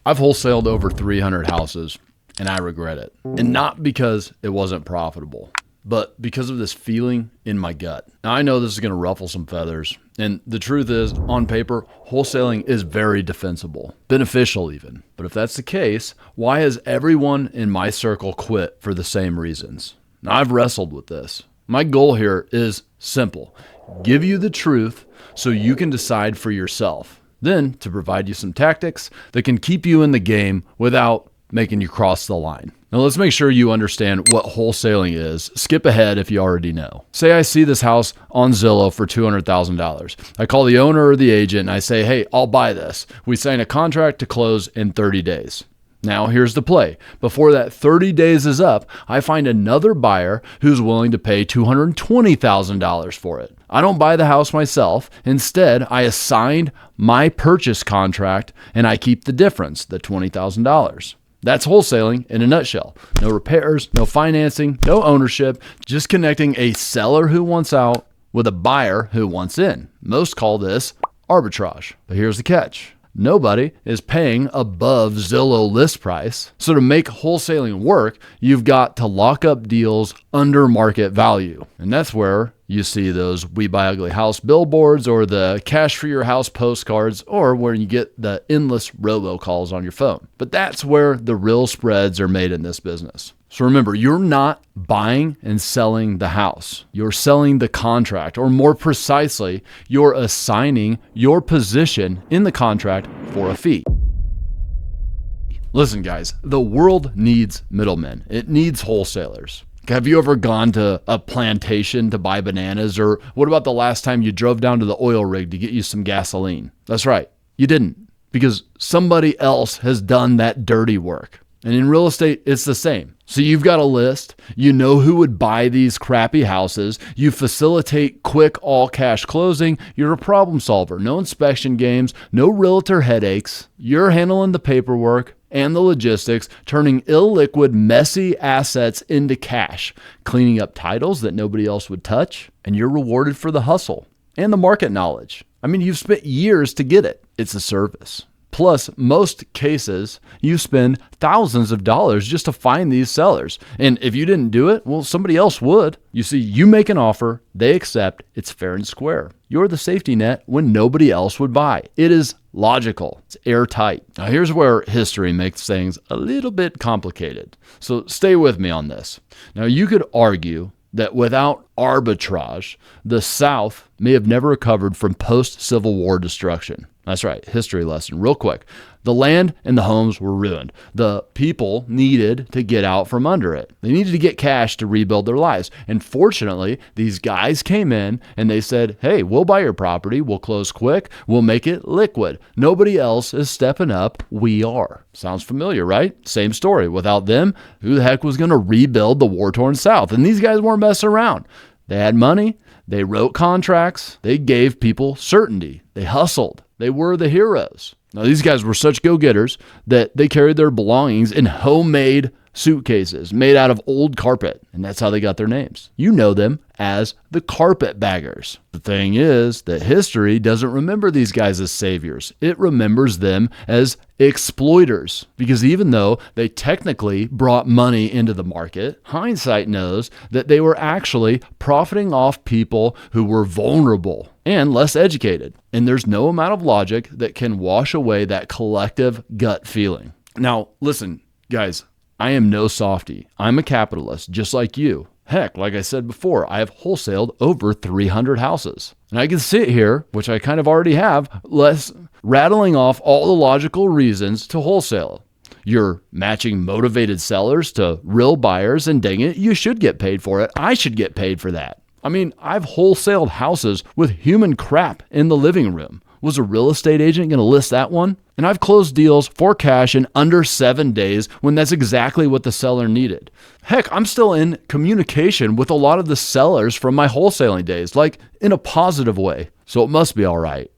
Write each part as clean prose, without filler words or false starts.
I've wholesaled over 300 houses and I regret it. And not because it wasn't profitable, but because of this feeling in my gut. Now, I know this is going to ruffle some feathers. And the truth is, on paper, wholesaling is very defensible, beneficial even. But if that's the case, why has everyone in my circle quit for the same reasons? Now, I've wrestled with this. My goal here is simple. Give you the truth so you can decide for yourself. Then to provide you some tactics that can keep you in the game without making you cross the line. Now let's make sure you understand what wholesaling is. Skip ahead if you already know. Say I see this house on Zillow for $200,000. I call the owner or the agent and I say, hey, I'll buy this. We sign a contract to close in 30 days. Now here's the play. Before that 30 days is up, I find another buyer who's willing to pay $220,000 for it. I don't buy the house myself. Instead, I assign my purchase contract and I keep the difference, the $20,000. That's wholesaling in a nutshell. No repairs, no financing, no ownership, just connecting a seller who wants out with a buyer who wants in. Most call this arbitrage. But here's the catch. Nobody is paying above Zillow list price. So to make wholesaling work, you've got to lock up deals under market value. And that's where you see those We Buy Ugly House billboards or the cash for your house postcards or where you get the endless robocalls on your phone. But that's where the real spreads are made in this business. So remember, you're not buying and selling the house. You're selling the contract, or more precisely, you're assigning your position in the contract for a fee. Listen, guys, the world needs middlemen. It needs wholesalers. Have you ever gone to a plantation to buy bananas? Or what about the last time you drove down to the oil rig to get you some gasoline? That's right, you didn't, because somebody else has done that dirty work. And in real estate, it's the same. So you've got a list, you know who would buy these crappy houses, you facilitate quick all cash closing, you're a problem solver, no inspection games, no realtor headaches, you're handling the paperwork and the logistics, turning illiquid, messy assets into cash, cleaning up titles that nobody else would touch, and you're rewarded for the hustle and the market knowledge. I mean, you've spent years to get it. It's a service. Plus, most cases, you spend thousands of dollars just to find these sellers. And if you didn't do it, well, somebody else would. You see, you make an offer, they accept, it's fair and square. You're the safety net when nobody else would buy. It is logical. It's airtight. Now, here's where history makes things a little bit complicated. So stay with me on this. Now, you could argue that without arbitrage, the South may have never recovered from post-Civil War destruction. That's right, history lesson, real quick. The land and the homes were ruined. The people needed to get out from under it. They needed to get cash to rebuild their lives. And fortunately, these guys came in and they said, hey, we'll buy your property. We'll close quick. We'll make it liquid. Nobody else is stepping up. We are. Sounds familiar, right? Same story. Without them, who the heck was going to rebuild the war-torn South? And these guys weren't messing around. They had money. They wrote contracts. They gave people certainty. They hustled. They were the heroes. Now, these guys were such go-getters that they carried their belongings in homemade suitcases made out of old carpet, and that's how they got their names. You know them as the carpetbaggers. The thing is that history doesn't remember these guys as saviors. It remembers them as exploiters, because even though they technically brought money into the market, hindsight knows that they were actually profiting off people who were vulnerable and less educated. And there's no amount of logic that can wash away that collective gut feeling. Now, listen, guys, I am no softy. I'm a capitalist, just like you. Heck, like I said before, I have wholesaled over 300 houses. And I can sit here, which I kind of already have, rattling off all the logical reasons to wholesale. You're matching motivated sellers to real buyers, and dang it, you should get paid for it. I should get paid for that. I mean, I've wholesaled houses with human crap in the living room. Was a real estate agent going to list that one? And I've closed deals for cash in under 7 days when that's exactly what the seller needed. Heck, I'm still in communication with a lot of the sellers from my wholesaling days, like in a positive way. So it must be all right,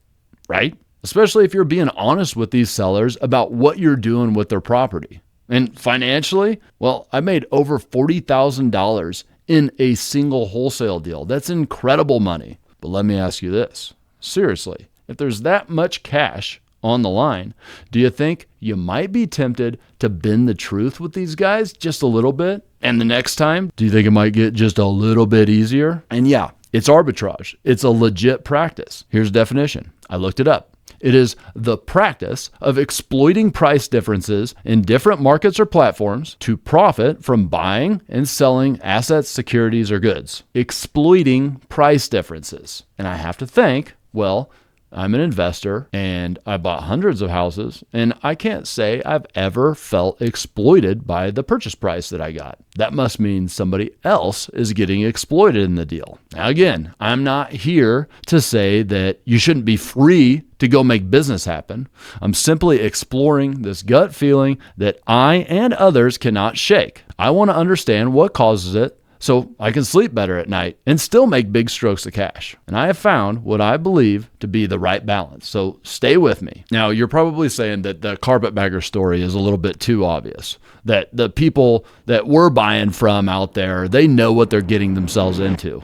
right? Especially if you're being honest with these sellers about what you're doing with their property. And financially, well, I made over $40,000 in a single wholesale deal. That's incredible money. But let me ask you this. Seriously, if there's that much cash on the line, do you think you might be tempted to bend the truth with these guys just a little bit? And the next time, do you think it might get just a little bit easier? And yeah, it's arbitrage. It's a legit practice. Here's the definition. I looked it up. It is the practice of exploiting price differences in different markets or platforms to profit from buying and selling assets, securities, or goods. Exploiting price differences. And I have to think, well, I'm an investor and I bought hundreds of houses, and I can't say I've ever felt exploited by the purchase price that I got. That must mean somebody else is getting exploited in the deal. Now, again, I'm not here to say that you shouldn't be free to go make business happen. I'm simply exploring this gut feeling that I and others cannot shake. I want to understand what causes it, so I can sleep better at night and still make big strokes of cash. And I have found what I believe to be the right balance. So stay with me. Now, you're probably saying that the carpetbagger story is a little bit too obvious, that the people that we're buying from out there, they know what they're getting themselves into.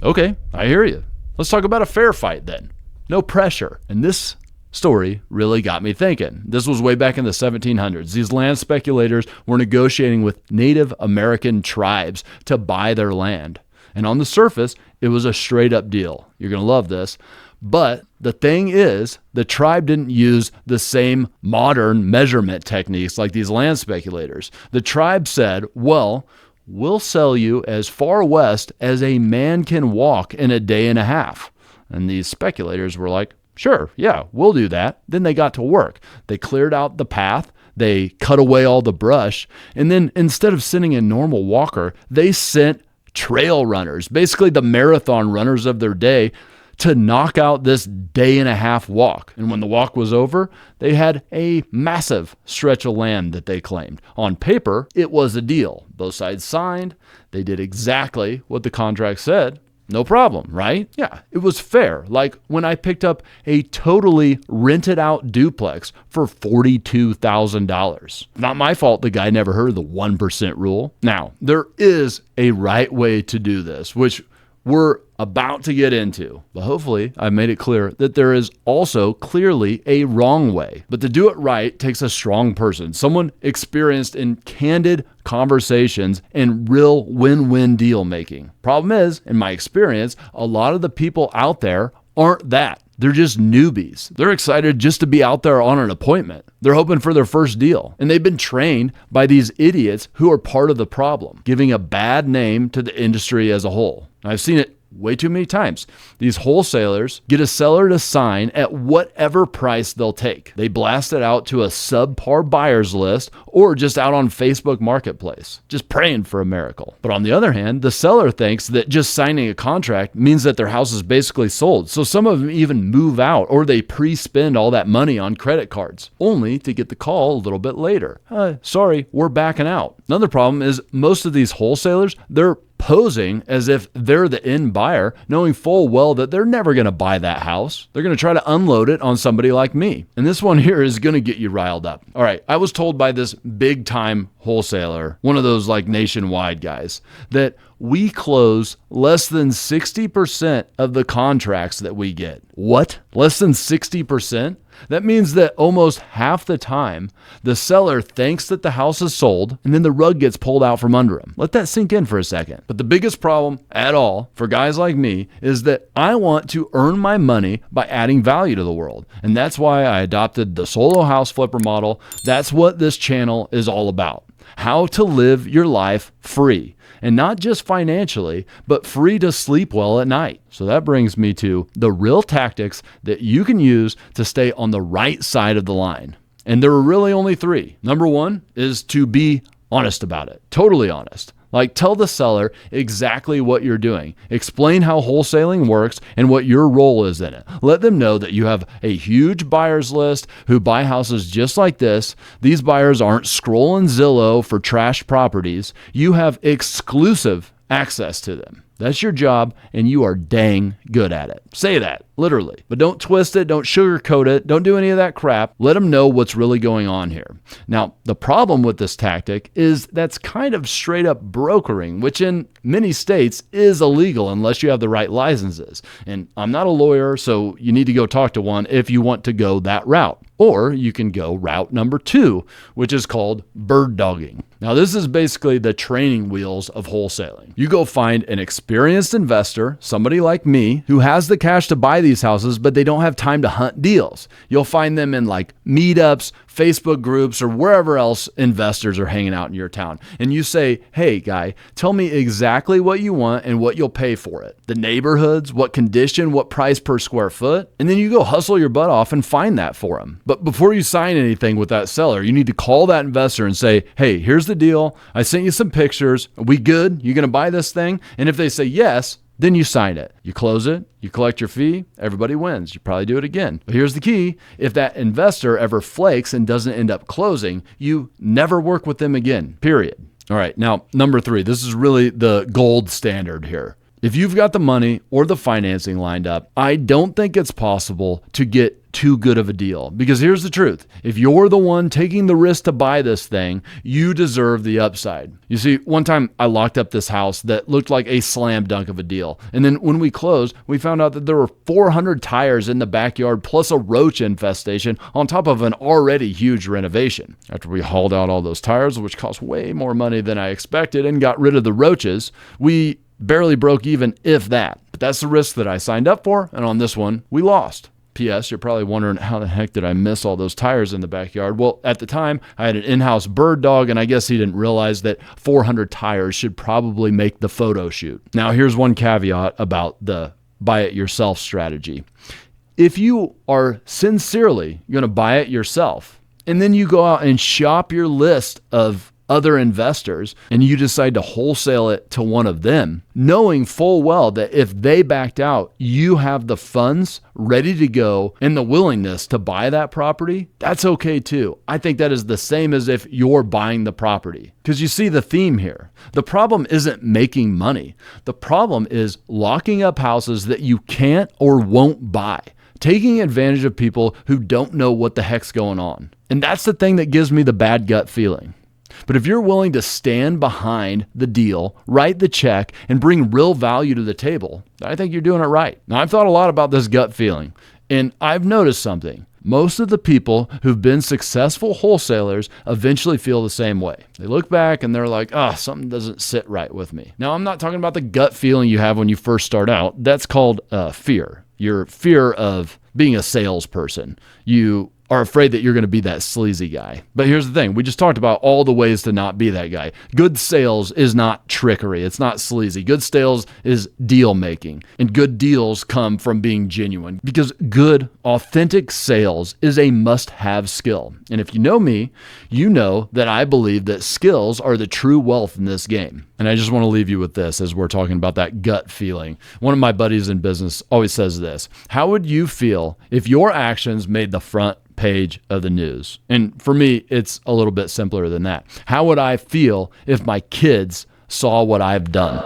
Okay, I hear you. Let's talk about a fair fight then. No pressure. And this story really got me thinking. This was way back in the 1700s. These land speculators were negotiating with Native American tribes to buy their land. And on the surface, it was a straight up deal. You're going to love this. But the thing is, the tribe didn't use the same modern measurement techniques like these land speculators. The tribe said, well, we'll sell you as far west as a man can walk in a day and a half. And these speculators were like, sure, yeah, we'll do that. Then they got to work. They cleared out the path. They cut away all the brush. And then instead of sending a normal walker, they sent trail runners, basically the marathon runners of their day, to knock out this day and a half walk. And when the walk was over, they had a massive stretch of land that they claimed. On paper, it was a deal. Both sides signed. They did exactly what the contract said. No problem, right? Yeah, it was fair. Like when I picked up a totally rented out duplex for $42,000. Not my fault the guy never heard of the 1% rule. Now, there is a right way to do this, which we're about to get into. But hopefully I made it clear that there is also clearly a wrong way. But to do it right takes a strong person, someone experienced in candid conversations and real win-win deal making. Problem is, in my experience, a lot of the people out there aren't that. They're just newbies. They're excited just to be out there on an appointment. They're hoping for their first deal. And they've been trained by these idiots who are part of the problem, giving a bad name to the industry as a whole. I've seen it way too many times. These wholesalers get a seller to sign at whatever price they'll take. They blast it out to a subpar buyers list or just out on Facebook Marketplace, just praying for a miracle. But on the other hand, the seller thinks that just signing a contract means that their house is basically sold. So some of them even move out or they pre-spend all that money on credit cards, only to get the call a little bit later. Sorry, we're backing out. Another problem is most of these wholesalers, they're posing as if they're the end buyer, knowing full well that they're never going to buy that house. They're going to try to unload it on somebody like me. And this one here is going to get you riled up. All right, I was told by this big time wholesaler, one of those like nationwide guys, that we close less than 60% of the contracts that we get. What? Less than 60%? That means that almost half the time, the seller thinks that the house is sold and then the rug gets pulled out from under him. Let that sink in for a second. But the biggest problem at all for guys like me is that I want to earn my money by adding value to the world. And that's why I adopted the solo house flipper model. That's what this channel is all about. How to live your life free. And not just financially, but free to sleep well at night. So that brings me to the real tactics that you can use to stay on the right side of the line. And there are really only three. Number one is to be honest about it. Totally honest. Like tell the seller exactly what you're doing. Explain how wholesaling works and what your role is in it. Let them know that you have a huge buyers list who buy houses just like this. These buyers aren't scrolling Zillow for trash properties. You have exclusive access to them. That's your job and you are dang good at it. Say that. literally. But don't twist it, don't sugarcoat it, don't do any of that crap. Let them know what's really going on here. Now, the problem with this tactic is that's kind of straight up brokering, which in many states is illegal unless you have the right licenses. And I'm not a lawyer, so you need to go talk to one if you want to go that route. Or you can go route number 2, which is called bird dogging. Now, this is basically the training wheels of wholesaling. You go find an experienced investor, somebody like me, who has the cash to buy these houses, but they don't have time to hunt deals. You'll find them in like meetups, Facebook groups, or wherever else investors are hanging out in your town. And you say, hey, guy, tell me exactly what you want and what you'll pay for it. The neighborhoods, what condition, what price per square foot. And then you go hustle your butt off and find that for them. But before you sign anything with that seller, you need to call that investor and say, hey, here's the deal. I sent you some pictures. Are we good? You going to buy this thing? And if they say yes, then you sign it. You close it. You collect your fee. Everybody wins. You probably do it again. But here's the key. If that investor ever flakes and doesn't end up closing, you never work with them again, period. All right. Now, number 3, this is really the gold standard here. If you've got the money or the financing lined up, I don't think it's possible to get too good of a deal. Because here's the truth. If you're the one taking the risk to buy this thing, you deserve the upside. You see, one time I locked up this house that looked like a slam dunk of a deal. And then when we closed, we found out that there were 400 tires in the backyard plus a roach infestation on top of an already huge renovation. After we hauled out all those tires, which cost way more money than I expected, and got rid of the roaches, we barely broke even, if that. But that's the risk that I signed up for, and on this one, we lost. P.S. You're probably wondering, how the heck did I miss all those tires in the backyard? Well, at the time, I had an in-house bird dog, and I guess he didn't realize that 400 tires should probably make the photo shoot. Now, here's one caveat about the buy-it-yourself strategy. If you are sincerely going to buy it yourself, and then you go out and shop your list of other investors, and you decide to wholesale it to one of them, knowing full well that if they backed out, you have the funds ready to go and the willingness to buy that property, that's okay too. I think that is the same as if you're buying the property. Because you see the theme here. The problem isn't making money. The problem is locking up houses that you can't or won't buy, taking advantage of people who don't know what the heck's going on. And that's the thing that gives me the bad gut feeling. But if you're willing to stand behind the deal, write the check, and bring real value to the table, I think you're doing it right. Now, I've thought a lot about this gut feeling, and I've noticed something. Most of the people who've been successful wholesalers eventually feel the same way. They look back and they're like, something doesn't sit right with me. Now, I'm not talking about the gut feeling you have when you first start out. That's called fear. Your fear of being a salesperson. You are afraid that you're going to be that sleazy guy. But here's the thing. We just talked about all the ways to not be that guy. Good sales is not trickery. It's not sleazy. Good sales is deal making. And good deals come from being genuine. Because good, authentic sales is a must-have skill. And if you know me, you know that I believe that skills are the true wealth in this game. And I just want to leave you with this as we're talking about that gut feeling. One of my buddies in business always says this: how would you feel if your actions made the front page of the news? And for me, it's a little bit simpler than that. How would I feel if my kids saw what I've done?